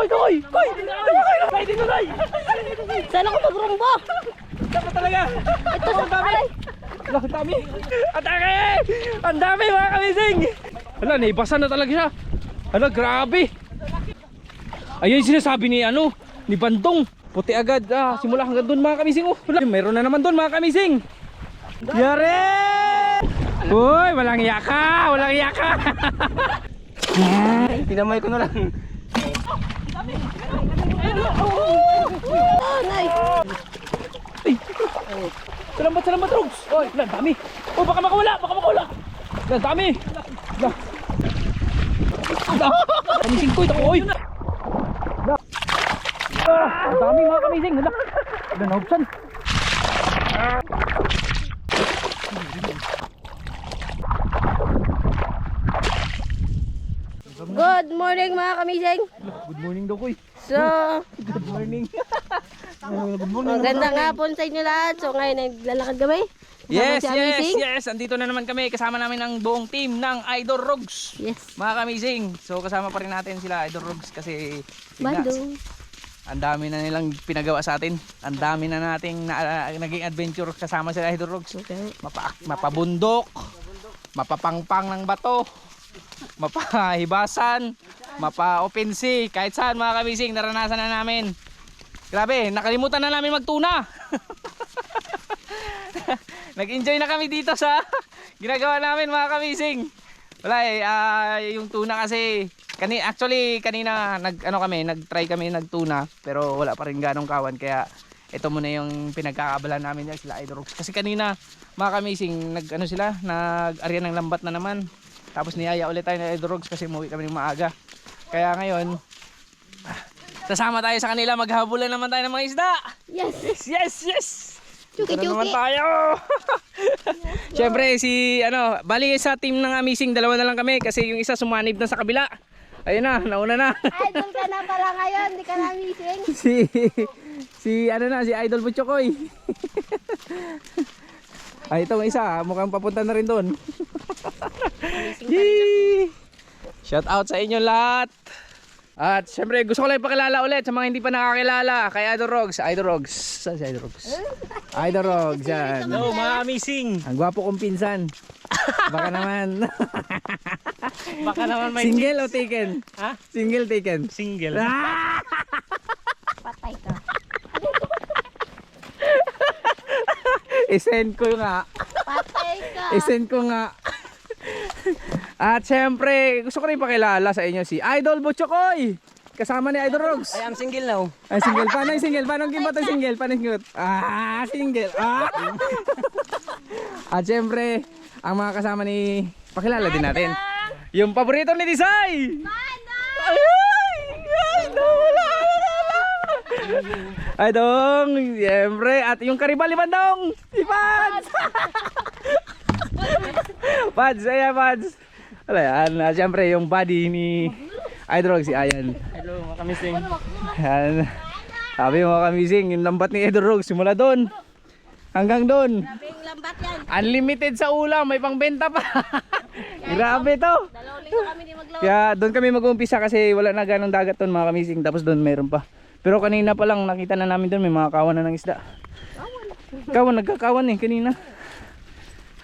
Koy! Koy! Koy! Dito Koy! Saan ako magrumbo? Dapat talaga! Ito sa palay. Ang dami! Atake! Ang dami mga kamising! Hala, naibasa na talaga siya. Hala, grabe! Ayun yung sinasabi ni ano, ni Bandong. Puti agad, simula hanggang doon mga kamising. Oh, hala, mayroon na naman doon mga kamising. Yare! Uy, walang iya ka! Walang iya ka! Tinamay ko na lang. Oh, nice. Salamat, Rogs! Oy, wala, dami! Oh, baka makawala! Wala, dami! Kamising ko, ito ko, oy! Ang dami mga kamising! Wala, nahubsan! Good morning mga kamising. Good morning daw, koy! So, Good morning! magandang hapon sa inyo lahat. So ngayon naglalakad kami. Yes, Kasama si Amazing. yes! Andito na naman kami. Kasama namin ang buong team ng Idol Rogs. Yes. Mga kamising. So kasama pa rin natin sila Idol Rogs kasi Bandung. ang dami na nilang pinagawa sa atin. Ang dami na nating naging adventure kasama sila Idol Rogs. Okay. Mapabundok, mapapangpang ng bato, mapahibasan, mapa-open sea, kahit saan mga kamising naranasan na namin. Grabe, nakalimutan na namin magtuna. Nag-enjoy na kami dito sa ginagawa namin mga kamising. Wala yung tuna kasi actually kanina nag-try kami nagtuna pero wala pa rin ganong kawan kaya ito muna yung pinagkakaabalahan namin sila Idol Rogs. Kasi kanina mga kamising nag-arya ng lambat na naman. Tapos niyaya ulit tayo ng Idol Rogs kasi umuwi kami ng maaga. Kaya ngayon sasama tayo sa kanila, maghabulan naman tayo ng mga isda. Yes. Yes. Chuki, Ito na naman chuki. tayo. Siyempre bali sa team ng Amazing, dalawa na lang kami kasi yung isa sumanib na sa kabila. Ayun na, nauna na. Idol ka na pala ngayon, di ka na missing. si Idol Butchokoy. Ay, itong isa, mukhang papunta na rin doon. Shout out sa inyo lahat. At syempre gusto ko lang ipakilala ulit sa mga hindi pa nakakilala kay Idol Rogs. Saan si Idol Rogs? Idol Rogs yan. Hello mga amazing. Ang gwapo kong pinsan. Baka naman. Baka naman may Single o taken? Ha? Single taken. Single. Patay ka. I-send ko nga. Patay ka. I-send ko nga. At syempre, gusto ko rin pakilala sa inyo si Idol Butchokoy. Kasama ni Idol Rogs. I am single now. Ay, single. Paano yung single? Paano yung kimbat yung single? Paano yung kimbat? Single. At syempre, ang mga kasama ni... Pakilala din natin. Yung paborito ni Disay! Ay dong, syempre. At yung karibal ni Bandong, si Pads! Pads, ayan Pads. Wala yan, syempre yung body ni Idol Rogs, si Ayan. Hello mga amazing. Yan. Sabi mga kamising, yung lambat ni Idol Rogs, simula doon hanggang doon. Sabing lambat yan. Unlimited sa ulam, may pangbenta pa. Grabe to. Dalawang linggo kami di maglawak. Kaya doon kami mag-uumpisa kasi wala na ganong dagat doon mga kamising. Tapos doon meron pa. Pero kanina pa lang nakita na namin doon may mga kawan na ng isda. Kawan, nagkakawan kanina.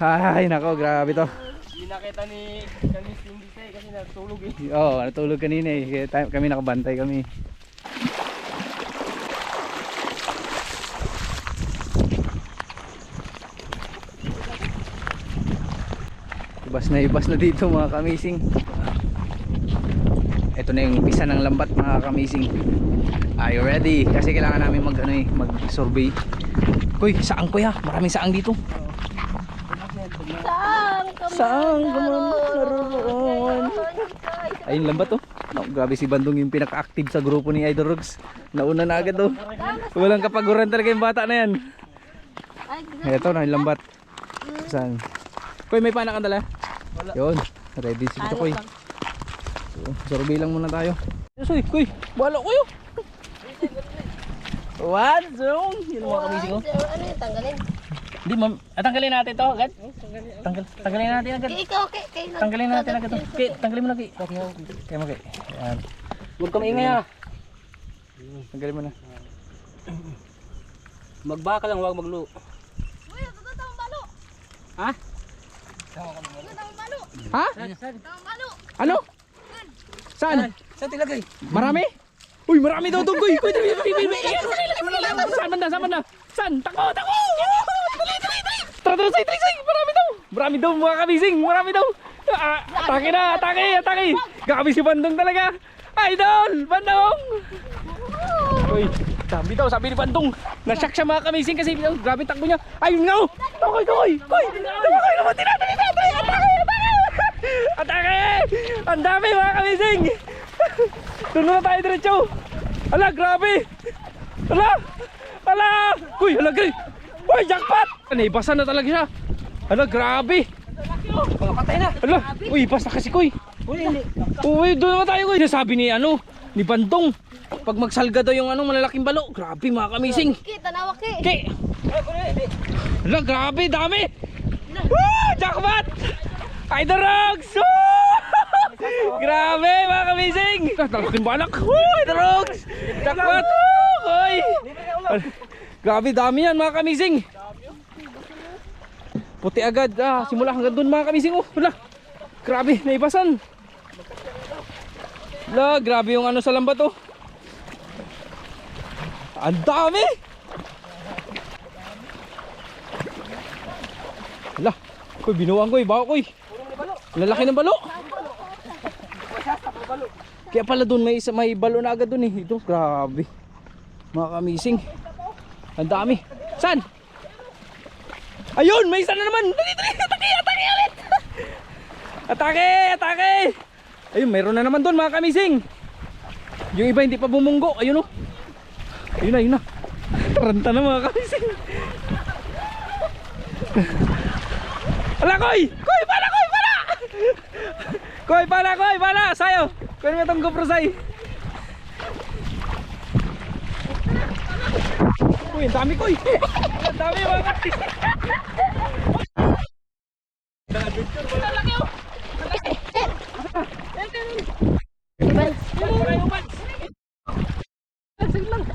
Ay nako, grabe to. Hindi nakita ni Cindy kasi natulog Oo, natulog kanina Kaya kami nakabantay kami. Ibas na dito mga kamising. Ito na yung umpisa ng lambat mga kamising. Are you ready? Kasi kailangan namin mag-survey. Kuy, saan kuya? Maraming saang dito. Saan ka naroon? Ayun lambat oh. Grabe si Bandong yung pinaka-active sa grupo ni Idol Rogs. Nauna na agad oh. Walang kapaguran talaga yung bata na yan. Ito na yung lambat. Saan? Kuy, may panak ang dala? Wala. Yun, ready si Kuy. So, survey lang muna tayo. Kuy, bala ko yun. One zone. Yun mga kamising ko. Ano yung tanggalin? Hindi, tanggalin natin to agad. Tanggalin natin agad. Ikaw, okay. Tanggalin natin agad to. Okay, tanggalin mo na kay. Okay. Kaya mo kay. Ayan. Huwag ka maingay ha. Tanggalin mo na. Magbaka lang, huwag maglu. Uy, tatang balo. Ha? Tatang balo. Ha? Tatang balo. Ano? Saan? Saan tilagay? Marami? Uy, marami daw doon, Koy. Koy, dali. Saan banda? Saan banda? Saan? Tako! Tara, say. Marami daw, mga kabising. Marami daw. Atake na, atake. Grabe si Bandong talaga. Idol, Bandong. Uy, sabi ni Bandong. Nasyak siya mga kabising kasi grabe takbo niya. Ayun nga, oh. Koy. Tumakoy naman, tinatay. Atake! Ang dami mga kabising. Doon na tayo diretso. Ala, grabe. Ala. Uy, hala, grabe. Uy, jackpot. Naibasa na talaga siya. Ala, grabe. Mga patay na. Ala, uy, basta kasi, Koy. Uy, doon naman tayo, Koy. Sabi ni Bandong, pag magsalga daw yung malalaking balo. Grabe mga kamising. Kita na waki. Okay. Ala, grabe, dami. Jackpot. Idol Rogs. Grabe mga kamising. Talaking balak. Idol Rogs. Jackpot. Koy. Grabe, dami yan mga kamising. Puti agad. Simula hanggang doon mga kamising. Wala. Grabe, naibasan. Wala, grabe yung sa lambat oh. Ang dami. Wala. Koy, binuwang Koy. Bawa Koy. Lalaki ng balo. Kaya pala doon may balo na agad doon eh. Ito, grabe. Mga kamising. Ang dami. Saan? Ayun, may isa na naman. Dali, atake ulit. Atake. Ayun, mayroon na naman doon mga kamising. Yung iba hindi pa bumunggo. Ayun oh. Ayun na. Taranta na mga kamising. Ala, Koy, para. Koy, para. Sayo. Kunin mo itong GoPro say. Uy, ang dami, Koy. Ang dami mga kamising.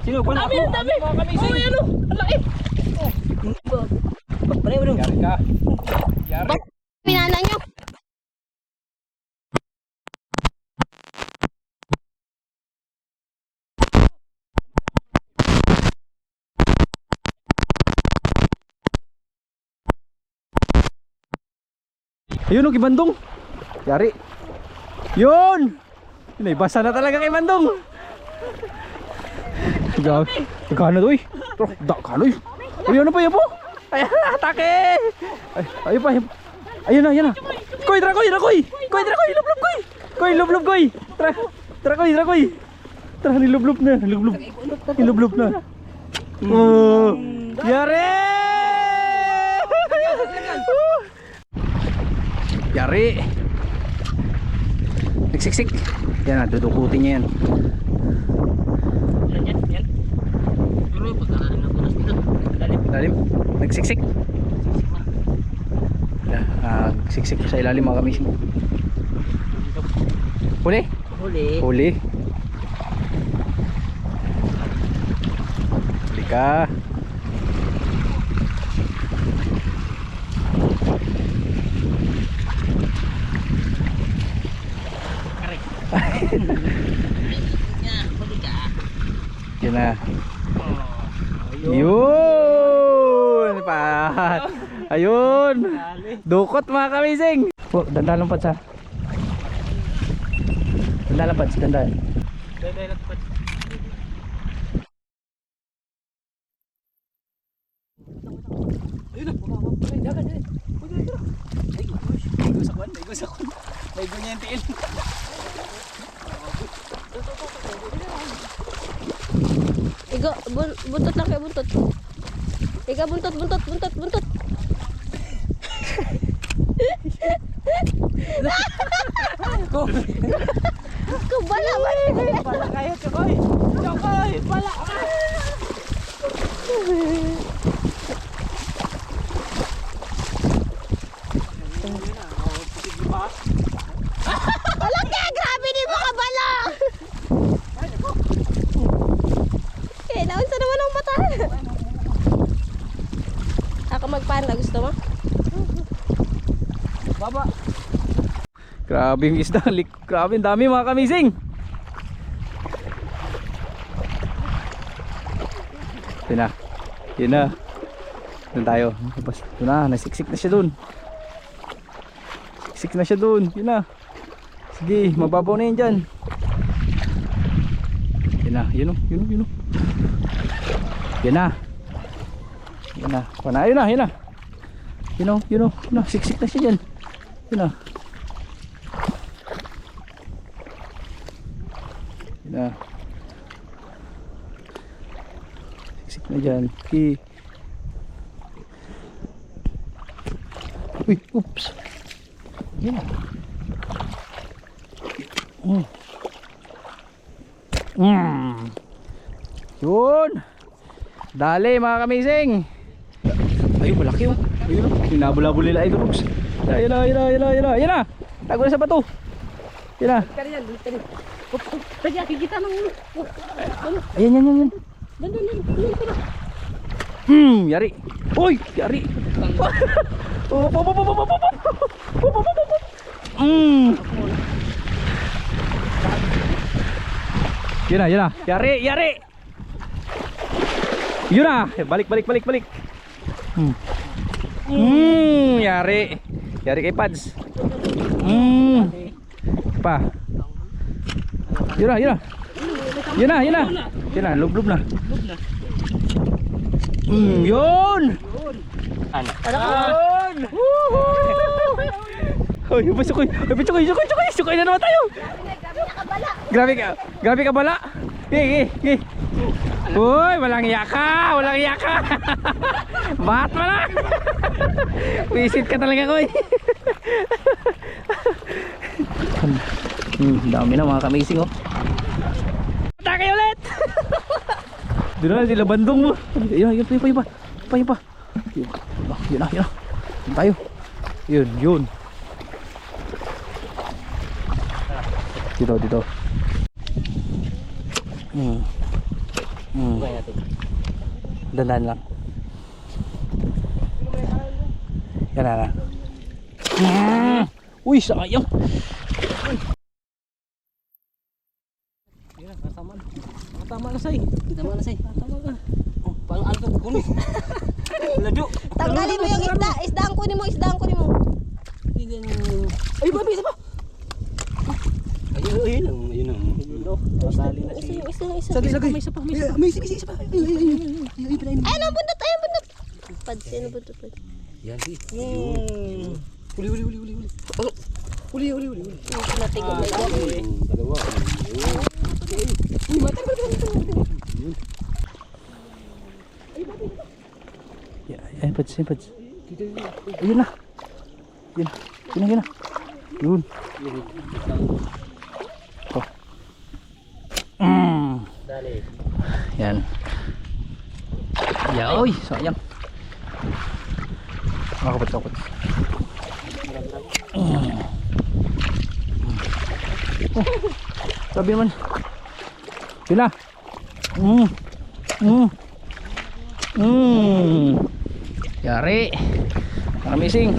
Sino? Kuha na ako. Dami mga kamising. Uy, ang laki. Pagpalay mo dun. Yari ka. Yari. Pinana nyo. Ayun o, kay Bandong. Yari. Yun! Naibasa na talaga kay Bandong. Gana to eh. Gana eh. Ayun na pa yun po. Ay, atake! Ayun pa. Ayun na. Koy, tara Koy. Lublub Koy. Koy, lublub Koy. Tara Koy. Tara, nilublub na. Oh, yari! Yari. Siksik. Yan na, dudukutin niya yan. Yan. Pero pagkaan na punas dito. Ilalim. Nagsiksik. Siksik sa ilalim mga kamising. Huli. Huli ka. Yan na. Yun! Pat! Ayun! Dukot mga kamising! Oh, dandan lang sa. Dandan lang dandan. Ayun na, bumababa. Ay, dagan. Ay, gusak. May ganyan yung tiil. Igo, buntot lang kayo, buntot. Iga, buntot. Bala. Bala kayo, Chokoy. Bala. Wala ka, grabe di mo ka bala. magpanda. Gusto mo? Baba. Grabe yung isda. Grabe, ang dami mga kamising. Yun na. Yun na. Doon tayo. Doon na. Nasiksik na siya doon. Siksik na siya doon. Yun na. Sige. Mababaw na yun dyan. Yun na. Yun o. Yun o. Yun o. Yun na. Yun na. Yun na. Yun na. Yun o. Yun o. Yun na. Siksik na siya dyan. Yun na. Yun na. Siksik na dyan. Okay. Uy, oops. Yun na. Yun. Dali mga kamising. Ayun, malaki oh. Ayun oh. Hinabula-bula nila ito. Oops. Yun na, yun na, yun na, yun na. Yun na. Tago na sa bato. Yun na. Kaya kikita ng... Ayan, yan, yan, yan. Yari. Uy, yari. Yun na, yun na. Yari, yari. Yun na. Balik, balik, balik, balik. Yari. Yari kay Pads. Pa. Yun na, yun na. Yun na, yun na. Yun na, lub-lub na. Yun. Ano? Yun. Uy, pasukoy. Pasukoy, sukoy, sukoy. Sukoy na naman tayo. Grabe ka bala. Gih. Uy, walang iya ka. Walang iya ka. Bahat mo na. Visit ka talaga ko. Dami na mga kamising oh. Atake ulit. Doon na sila bandong mo. Yun pa. Yun na. Yun tayo. Yun. Dito. Dandan lang. Yan na. Uy, sayang. Tama na say. Oh, paano ano to kunin? Lado. Tanggalin mo yung isda. Isdaan kunin mo. Ay, babi, isa pa. Ayun lang. Masali na Isa siya. yung isa. Lagay. May isa pa. Ayun ang bundot. Pads, ano bundot? Yan si. Uli. Natigo may buwak. Dalawa. Yan, Pads. Ayun na. Yun. Yun. Oh. Dali. Yan. Oy, sayang. Makapot. Sabi naman. Yun na. Yari. Mga kamising.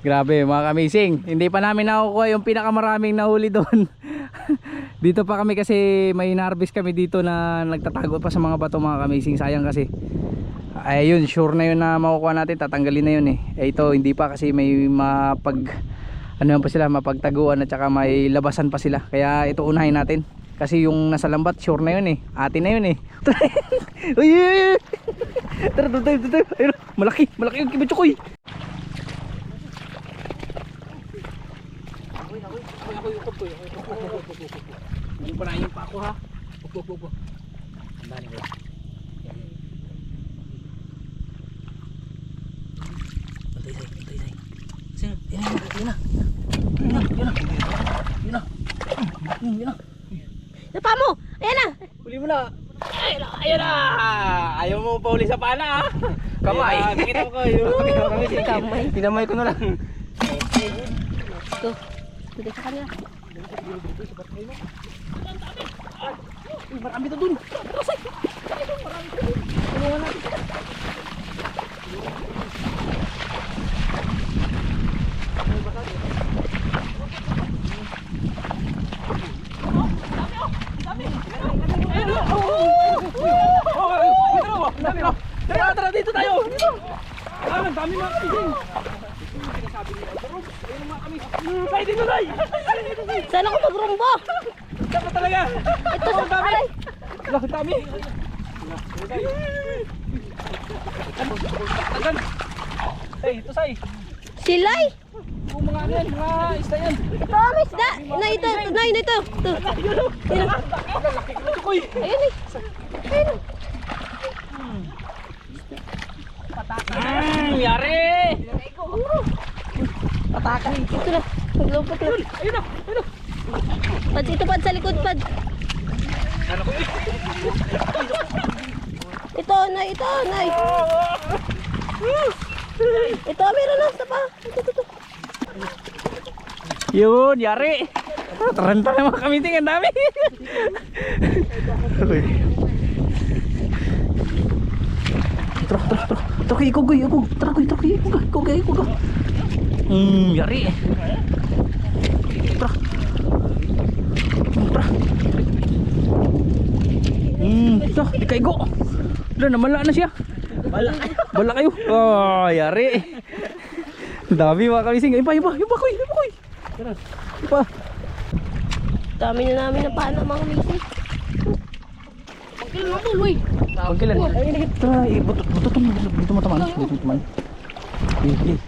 Grabe mga kamising. Hindi pa namin nakukuha yung pinakamaraming nahuli doon. Dito pa kami kasi may na-harvest kami dito na nagtatago pa sa mga bato mga kamising. Sayang kasi. Ayun, sure na yun na makukuha natin. Tatanggalin na yun eh. Ito hindi pa kasi may mapagtaguan at saka may labasan pa sila. Kaya ito unahin natin. Kasi yung nasa lambat sure na yun eh. Atin na yun eh. Uy. Tara. Ayun, malaki yung kibutsukoy. Yung panayin pa ako ha. Opo. Andali ko. Tay. Sino? Yun na. Napa mo! Ayan na! Huli mo na. Ayun na. Ayaw mo pa uli sa pana ha. Kamay. Nakita ko yun. Kamay. Tinamay ko na lang. Ito. Bigay sa kanila. Marami to dun. dami mga kamising. Sinasabi nila, pero ayun mga kamising. Tay, dito tay! Sana ko magrumbo. Dapat talaga! Ito sa aray. Wala, ang dami! Tagan! Tay, ito say! Silay. Kung mga ano yan, mga isda yan! Ito ang isda. Nay, ito. Nay, ito. Ito. Ayun. Laki ko ito, koy! Ayun eh. Ayun. Yari! Pataka. Ito na. Maglupot na. Ayun na! Ayun na! Pads, ito pads sa likod pads. Ano ko eh? Ito, Nay. Ito, Nay. Ito, meron na. Ito pa. Ito. Yun, yari! Taranta na mga kamiting, ang dami! Tara, ikog. Yari! Tara! Ito, di kaigo! Wala, namala na siya! Bala kayo! Oh, yari! Ang dami mga kamising! Iba, koy! Iba! Dami na namin na paano mga misi. Pagkilan mo tuloy. Pagkilan. Ito, buto mo taman. Sige.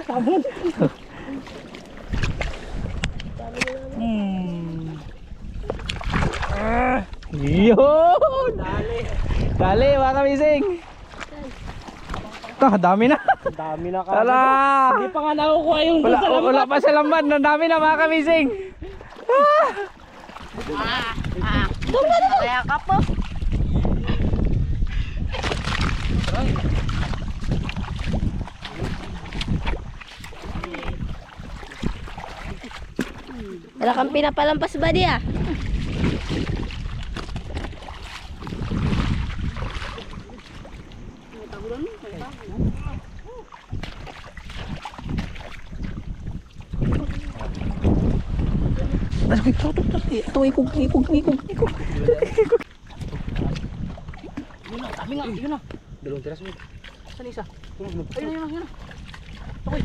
Tabon. Yun! Dali mga kamising! Ito, dami na! Dami na ka. Tara! Hindi pa nga nakukuha yung Wala pa sa lambat, ang dami na mga kamising! Kaya ka po. Wala kang pinapalampas ba di ah? Ito, ikog. Yun na. Dalawang tiras mo. Saan isa? Ayun na. Akoy.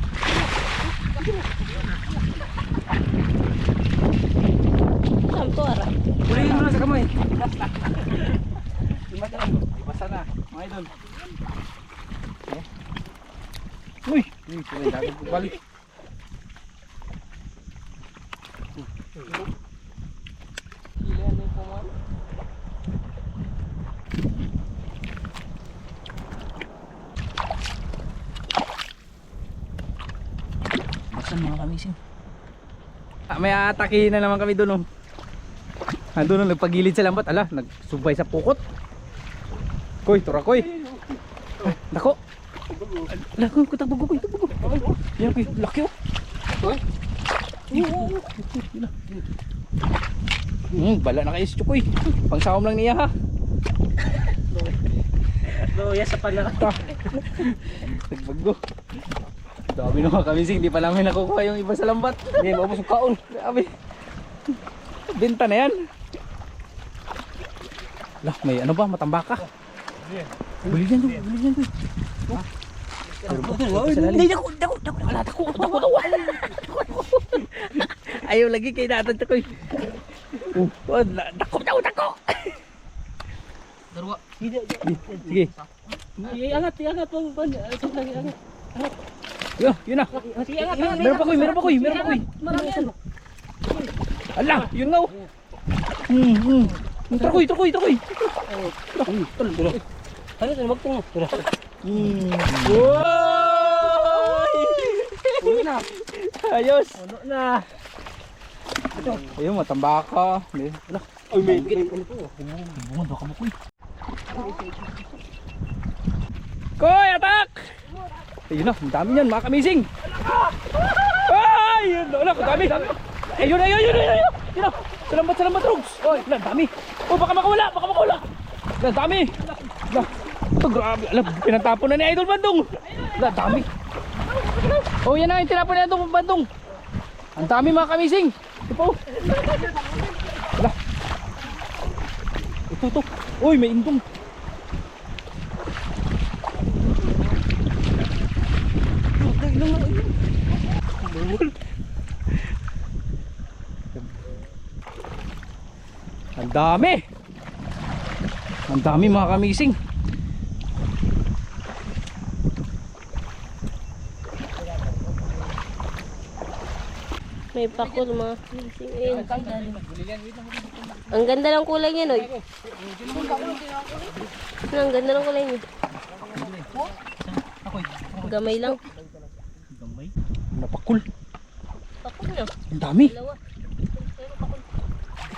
Saan to ara? Ulihin mo na sa kamay. Basta na. Mga idol. Uy! Sinagagad ko balik. Basta mga kamising. May atake na naman kami doon. Doon nagpagilid sa lambat. Ala, nagsubay sa pukot. Koy, turakoy. Nako. Ala, koy, takbo. Yan, koy, laki oh. Koy. Bala na kayo si Chukoy. Pangsawam lang niya ha. Luya sa pala. Nagbago. Dami na mga kamising. Hindi pa namin nakukuha yung iba sa lambat. Hindi, maubos yung kaon. Grabe. Benta na yan. Lah, may ano ba? Matambaka. Buli yan doon. Dako. Ayaw lagi kay natin Chukoy. Dako. Darwa. Sige. Iangat po. Iangat. Yun na. Meron pa koy. Ala, yun nga. Trakoy. Ano ito? Magtungo. Uy na. Ayos. Ano na? Ayun, matambaka. Ala. Ay, may ano po. Bungan baka mo koy. Koy, atak! Ayun na, ang dami niyan, mga kamising. Ay, yun na, ang dami. Ayun na. Salamat, Rogs. Ay, ang dami. Oh, baka makawala. Ang dami. Oh, grabe. Alam, pinatapon na ni Idol Bandung. Ang dami. Oh, yan na yung tinapon ni Idol Bandung. Ang dami mga kamising. Ito po. Ito. Uy, may indong. Ang dami. Ang dami mga kamising. May pakul mga kamising. Ayun. Ang ganda ng kulay niya, Noy. Ang ganda ng kulay niya. Gamay lang. Gamay. Napakul. Pakul niya. Ang dami. Dalawa.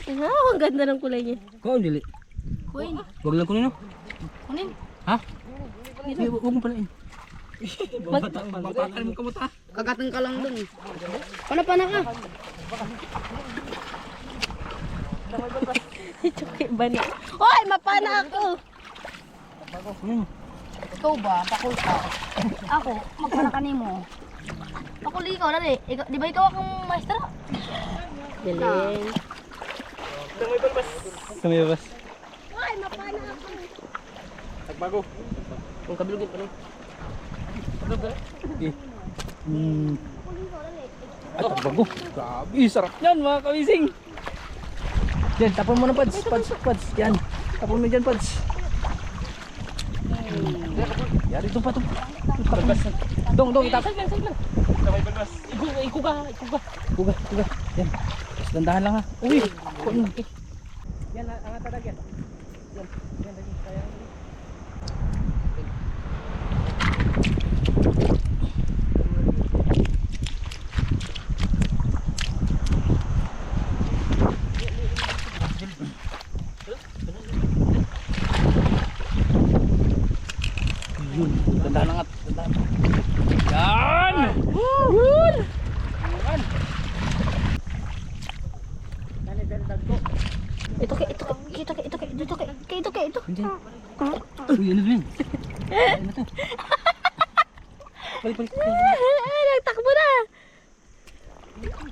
Ang ganda ng kulay niya. Kau dili. Kuhin. Wag lang kunin no. Kunin. Ha? Wag mo palain. Bakal mo kamuta. Kagatan ka lang dun. Pana ka. Chuki ba na? Hoy, mapana ako. Ikaw ba? Pakul ka. Ako, magpana ka nimo. Pakul ikaw na di ba ikaw akong maestra? Galing. Sumibas. Hoy, mapana ako. Nagbago. Kung kabilugin pa no. Okay. Ay, nagbago. Grabe, sarap yan mga kamising. Yan, tapon mo na pads. Pads. Yan. Tapon mo dyan pads. Yari, ito pa. Dong, itapon. Ikuga. Kuga. Yan. Tapos dandahan lang ha. Uy. Yan, ang atadag yan. Yan, lagi. Kaya. Yun. Dandahan lang at. Yan! Yun! Ito. Uy, ano din? Balik. Nagtakbo na.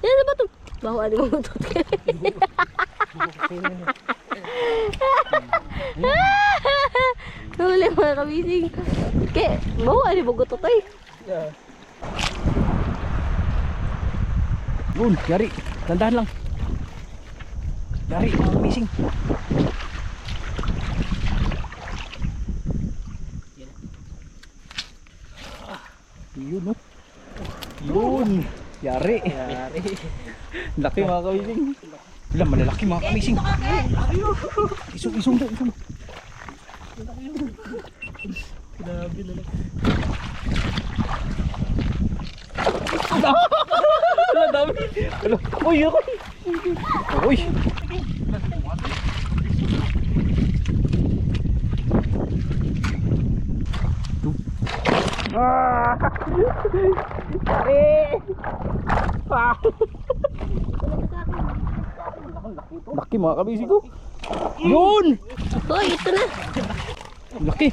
Yan na ba ito? Bawa di mo matot ka. Huli mga kamising. Kaya, bawa di mo gutot ay. Yun, yari. Dandahan lang. Yari, amazing. Yun, no? Yun. Yari. Laki mga kamising. Wala, malalaki mga kamising. Isong. Grabe na lang. Wala, dami. Wala. Uy. Laki mga kabisi ko. Yun! Hoy, ito na. Laki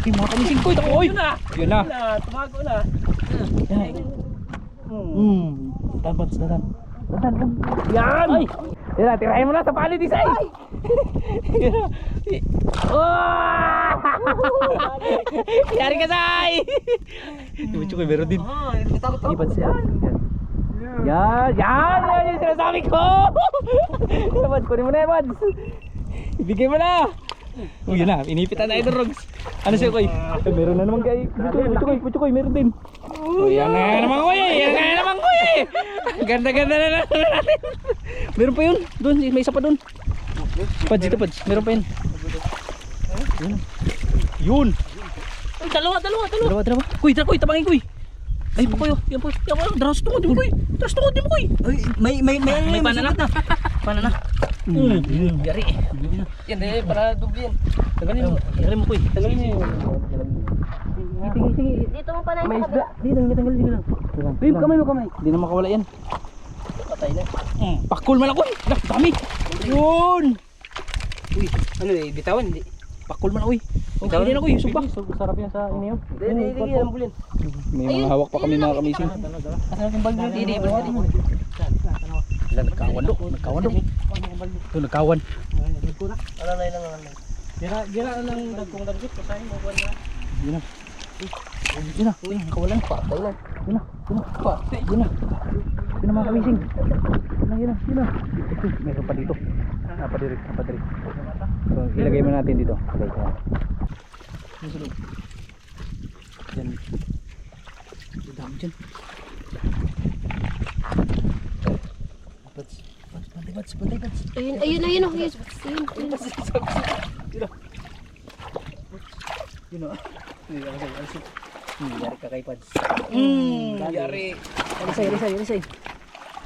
mga kabisi ko. Oy! Yun na. Tumago na. Dadan. Yan! Yan na, tirahin mo na sa palit isay! Yari ka, Say! Ibucho ko, meron din. Ipan siya. Yan yung sinasabi ko! Evads, kunin mo na, Evads! Ibigay mo na! Oh, yun na, inipitan na ito, Rogs. Ano siya, Koy? Meron na naman kayo. Ibucho ko, meron din. Oh, yan na naman, Koy! Ganda na natin. Meron pa yun. Doon, may isa pa doon. Pads, ito Pads. Meron pa yun. Yun. Dalawa. Dalawa. Kuy, tabangin Kuy. Ay, po Kuy. Yan po. Daras tungod mo Kuy. May panana. Yari. Yan eh, para dubli yan. Tanggalin mo Kuy. Sige. Dito mo pa na May yung isda. Dito lang. Babe, kamay mo. Hindi na makawala yan. Patay na. Pakul man ako. Dami. Yun. Uy, ano eh, bitawan hindi. Pakul man ako. Bitawan Hindi na Kuy. Supak. Sarap yan sa inyo. Hindi ang bulin. May mga hawak pa kami mga kamising. Asan yung balde? Hindi, balde mo. Wala, nagkawan do. Ito, nagkawan. Wala na lang naman. Gira lang dagkong dagkot pasahin mo buwan na. Yun na. Yun na. Nakawalan. Patay na. Yun na. Yun na mga kamising. Yun na. Uy, meron pa dito. Napadiri. So, ilagay mo natin dito. Okay, yan. Susunod. Yan. Dami dyan. Bats. Ayun. Yun o. Yari ka kay Pads. Yari. Alisay.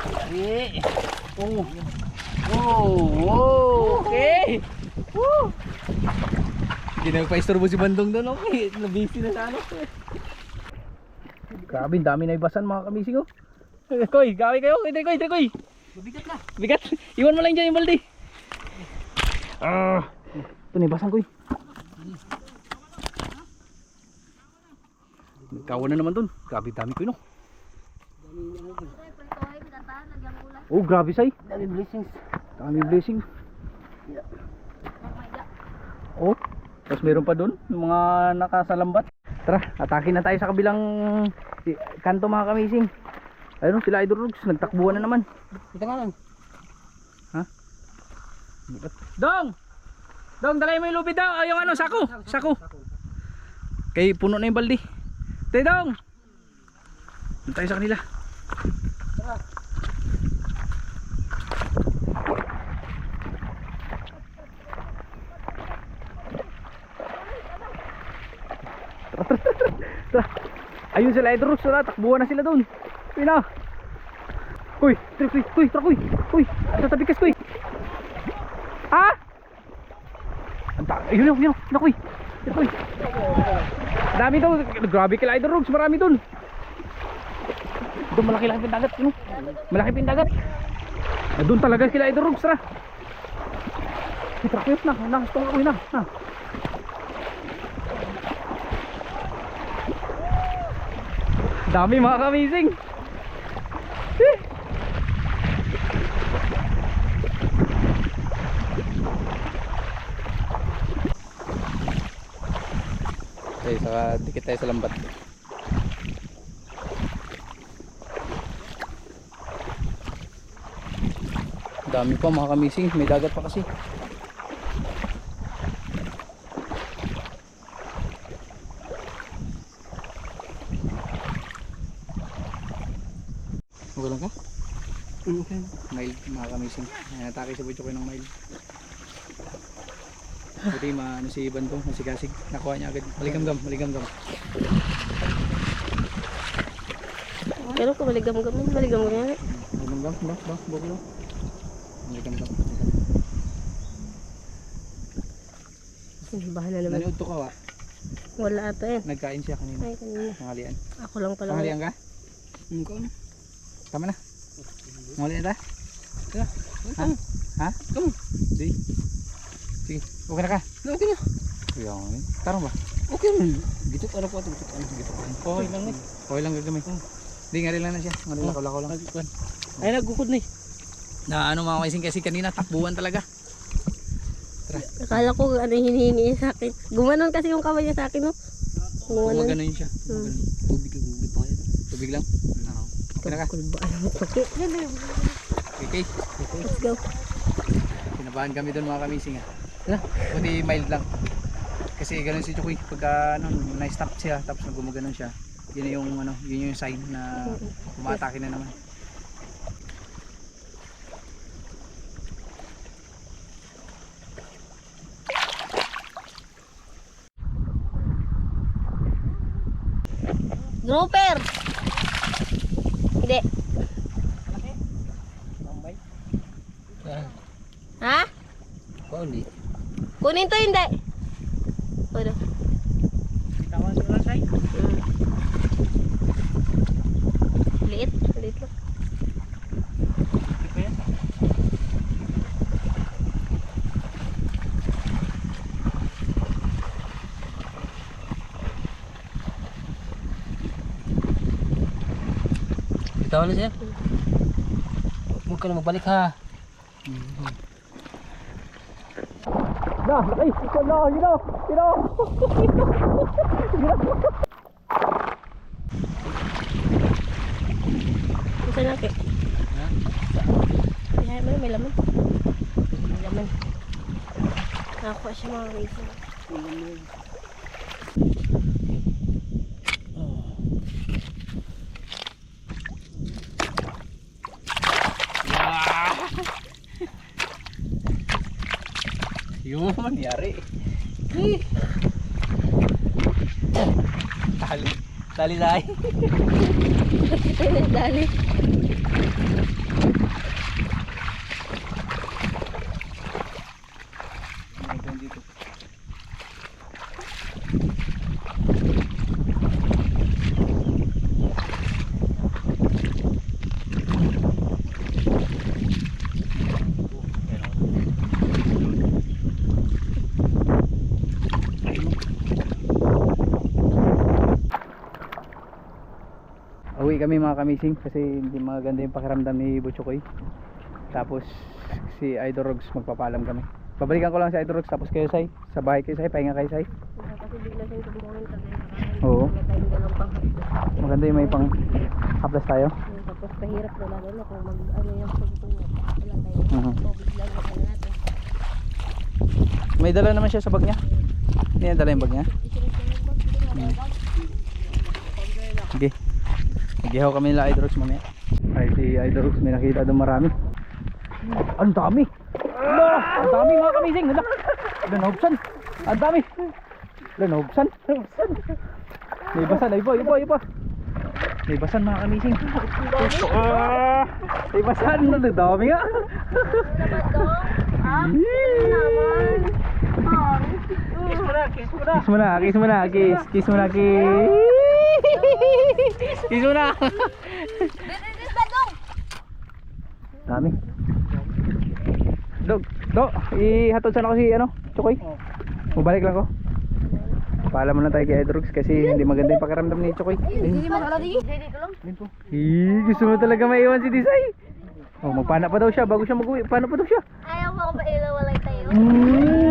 Yari. Oh. Okay. Woo. Hindi na pa-istorbo si Bandong doon. Okay. Nabisi na sa ano. Grabe, dami na ibasan mga kamising oh. Koy, gawi kayo. Koy. Bigat. Iwan mo lang dyan yung balde. Ito na ibasan koy. Nagkawan na naman dun. Grabe dami ko no. Oh grabe say. Dami blessings. Dami blessing. Oh. Tapos meron pa dun. Yung mga nakasalambat. Tara, atake na tayo sa kabilang kanto mga kamising. Ayun sila Idol Rugs. Nagtakbuhan na naman. Kita nga lang. Ha? Dong, dalay mo yung lubid daw. Ay, yung ano, sako. Kay puno na yung baldi. Dong. Doon tayo sa kanila. Tara. Ayun sila Idol Rugs. Takbuhan na sila doon. Pina. Kuy, kuy. Tatabi kas kuy. Ha? Ayun, kuy. Dami daw. Grabe kila Idol Rugs, marami doon. Doon malaki yung dagat, no? Malaki yung dagat. Doon talaga kila Idol Rugs, tara. Tara kuy na, gusto nga kuy na. Dami mga kamising. Okay, saka dikit tayo sa lambat. Dami pa mga kamising, may dagat pa kasi. Okay lang ka? Okay. Mild mga kamising. Natake sa butyo ko ng mild. Pwede maano si Bandong, masigasig. Nakuha niya agad. Maligam-gam. Pero kung maligam-gam yan. Maligam-gam, buklo. Maligam-gam. Bahan na naman. Nanood to ka wa? Wala ata yan. Nagkain siya kanina. Ay, kanina. Tanghalian. Ako lang pala. Tanghalian ka? Tama na. Tanghalian ta? Ha? Di. Sige, okay na ka? Okay na. Yan. Tarong ba? Okay na. Gitu para po ito. Okay lang eh. Okay lang gagamay. Hindi nga rin lang na siya. Nga rin lakaw lang. Ay nagukod ni. Na ano mga kaising kasi kanina takbuhan talaga. Akala ko ano hinihingi niya sa akin. Gumanon kasi yung kamay niya sa akin, no? Gumanon. Gumagano yun siya. Tubig pa yan. Tubig lang? Oo. Okay na ka? Okay. Let's go. Pinabahan kami doon mga kamising ah. Buti mild lang. Kasi ganun si Chukoy. Pagka ano, na-stop siya tapos gumaganon siya. Yun yung sign na umatake na naman. Grouper! Hindi. Ha? Pauli. Kunin to hindi. Ano? Tawan ko lang say. Liit lang. Tawan na siya. Huwag ka na magbalik ha. Na, ay, you know. Isa na ke. may laman. May laman. Nakakuha siya mga racing. Yun, yari. Tali. Tali tayo. Dali. Dito. Uwi kami mga kamising kasi hindi maganda yung pakiramdam ni Butchokoy. Tapos si Idol Rogs magpapaalam kami. Babalikan ko lang si Idol Rogs tapos kayo Sai. Sa bahay kayo Sai, pahinga kayo Sai. Kasi bigla siyang tumulong tagay. Oo. Wala tayong dalang panghaplas. Maganda yung may pang haplas tayo. Tapos kahirap na lalo na kung ano yung pagpunod. Wala tayong tubig lang na natin. May dala naman siya sa bag niya. Hindi niya dala yung bag niya. Sige. Nagihaw kami nila Idol Rogs mamaya. Ay si Idol Rogs may nakita doon marami. Ang dami! Ala! Ang dami mga kamising! Ala! Lanobsan! Ang dami! Lanobsan! May basan! Ay iba! May basan mga kamising! May basan! Ang dami nga! Kiss mo na! Kiss mo na! Dami. Dog, ihatod sana ko si Chokoy. Mabalik lang ko. Paalam muna tayo kay Edrox kasi hindi maganda yung pakiramdam ni Chokoy. Hindi masalah di. Dito lang. Gusto mo talaga maiwan si Disay. Oh, magpana pa daw siya bago siya mag-uwi. Paano pa daw siya? Ayaw mo ba ilawalay tayo?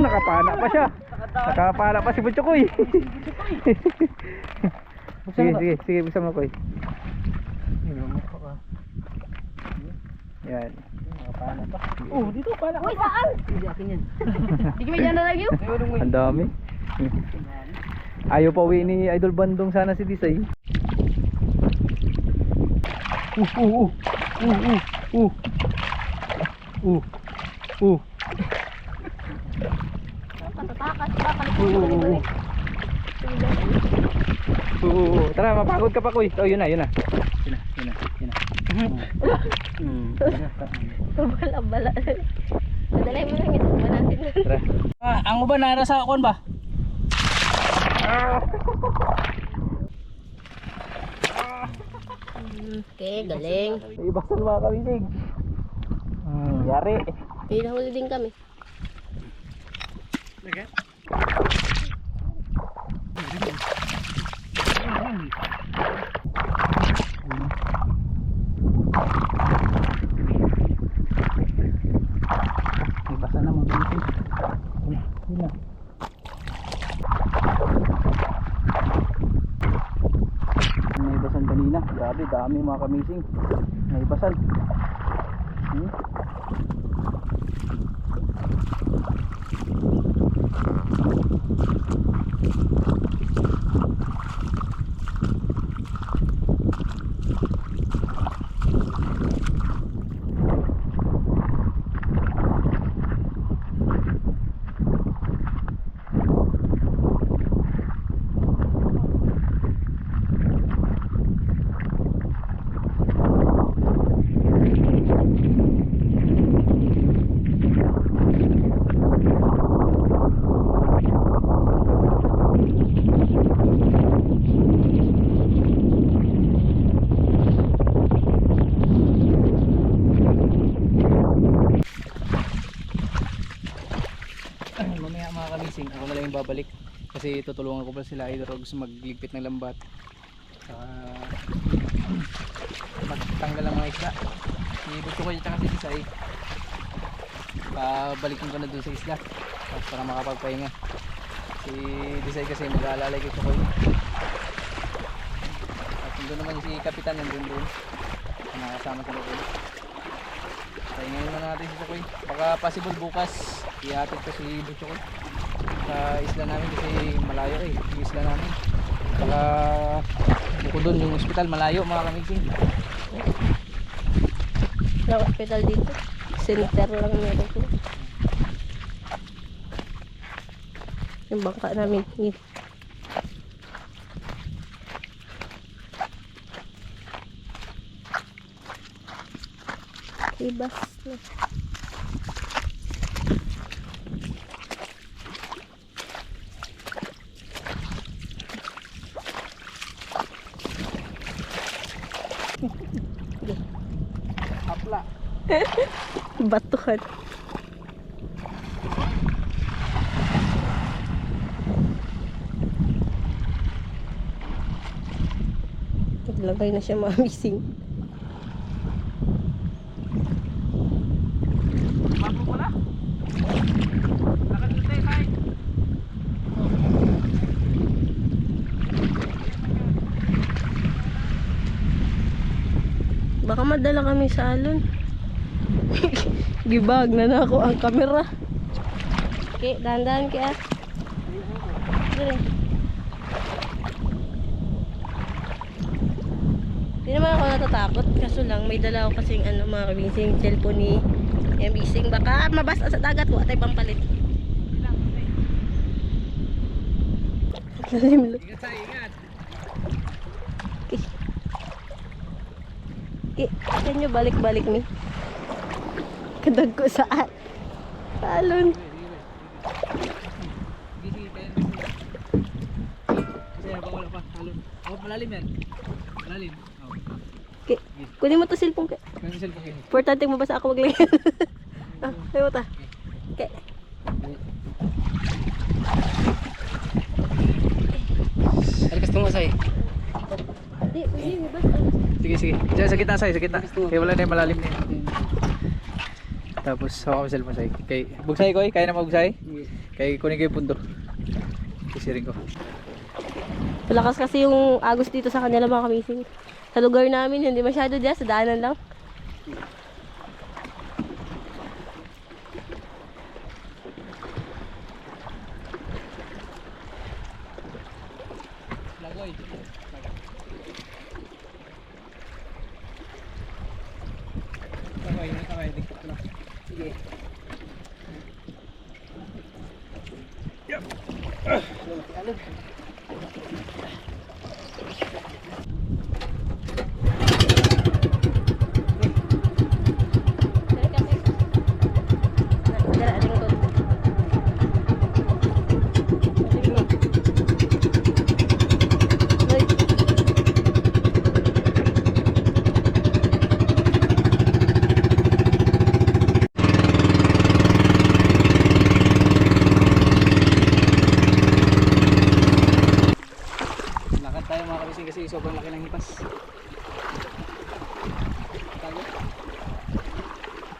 Nakapana pa siya. Nakapana pa si Butchokoy. Sige, buksan mo Koy. Yan. Nakapana pa. Oh, dito pana ka. Uy, saan? Hindi akin yan. Di kami dyan na lagi. Ang dami. Ayaw pa uwi ni Idol Bandong sana si Disay. Patatakas pa. Palikot. Tara, mapagod ka pa Koy. Oh, yun na. Bala-bala. Madalay mo lang ito. Manasin lang. Tara. Ang uban nara sa akon ba? Okay, galing. Ibasan mga kamisig. Yari. May nahuli din kami. Ibasan na mga kamisig. Yun na. May basan kanina. Grabe, dami mga kamising. May basan. Mamaya mga kamising, ako na lang yung babalik kasi tutulungan ko pa sila Idol Rogs magligpit ng lambat saka magtanggal ng mga isla. Gusto ko yung si Disay babalikin ko na dun sa isla para makapagpahinga. Si Disay kasi mag-aalalay kay Chokoy at doon naman si Kapitan nandun nakasama sa loob. Pahingayin na natin natin si Sakoy. Baka possible bukas ihatid ko si Butchokoy sa isla namin kasi malayo yung isla namin. Baka bukod doon yung ospital malayo mga kamigsing. Walang hospital dito. Center lang meron ko. Yung bangka namin. Yun. Ibas na. Apla. Batuhan. Naglagay na siya mamising. Bago mo na. Lakad doon tayo tayo. Baka madala kami sa alon. Gibag na ako ang kamera. Okay, dahan-dahan kaya. Dire. Hindi naman ako natatakot. Kaso lang, may dala ako kasing mga kabising cellphone ni Bising. Baka mabasa sa dagat ko. Atay pampalit. Lalim lang. Ingat tayo, ingat. Kan nyo balik-balik ni. Kadag ko saan. Talon. Sige, kaya kasi habang wala pa, talon. Oh, malalim yan. Malalim. Oh. Okay. Kunin mo to cellphone ka. Kaya cellphone kayo. Importante mabasa ako maglingin. Tayo ta. Okay. Alikas tungo say. Di, pwede mabasa. Sige, sige. Diyan sa gitna say, sa gitna. Kaya wala na yung malalim na yun. Tapos hawa ko cellphone say. Kay bugsay ko kaya na mabugsay? Kay kunin ko yung pundo. Sisiring ko. Malakas kasi yung agos dito sa kanila mga kamising. Sa lugar namin, hindi masyado dyan. Sa daanan lang. Lagoy. Kamay, dikit ko na. Sige. Lakad tayo mga kabising kasi sobrang laki ng hipas. Tayo.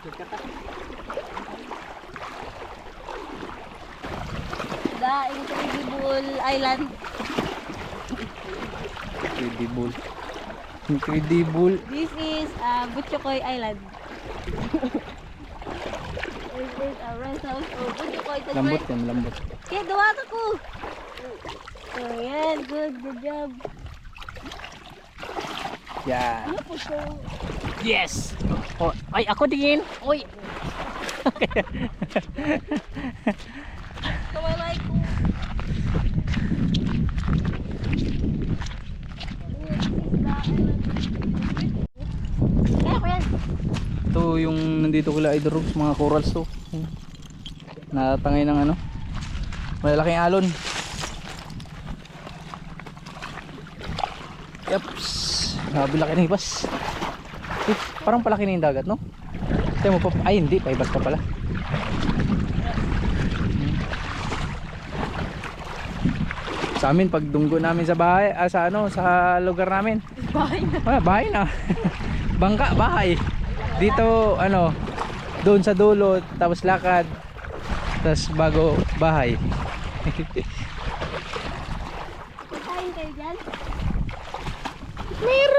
Dekat. The Incredible Island. Incredible. This is Butchokoy Island. This is a rest house of Butchokoy. Lambot yan, lambot. Okay, gawa ko. Oh, yan. Good job. Yan. Yes! Oh, ay, ako din. Oy. Kawalay ko. Kaya ko yan. Ito yung nandito kila Idol Rooks, mga corals to. Natangay ng ano. Malalaking alon. Yaps. Grabe laki ng hipas. Eh, parang palaki na yung dagat, no? Tayo mo pa. Ay, hindi. Paibas pa pala. Sa amin, pag dunggo namin sa bahay, sa ano, sa lugar namin. Bahay na. Ah, bahay na. Bangka, bahay. Dito, ano, doon sa dulo, tapos lakad, tapos bago bahay. Kain kayo dyan? Meron.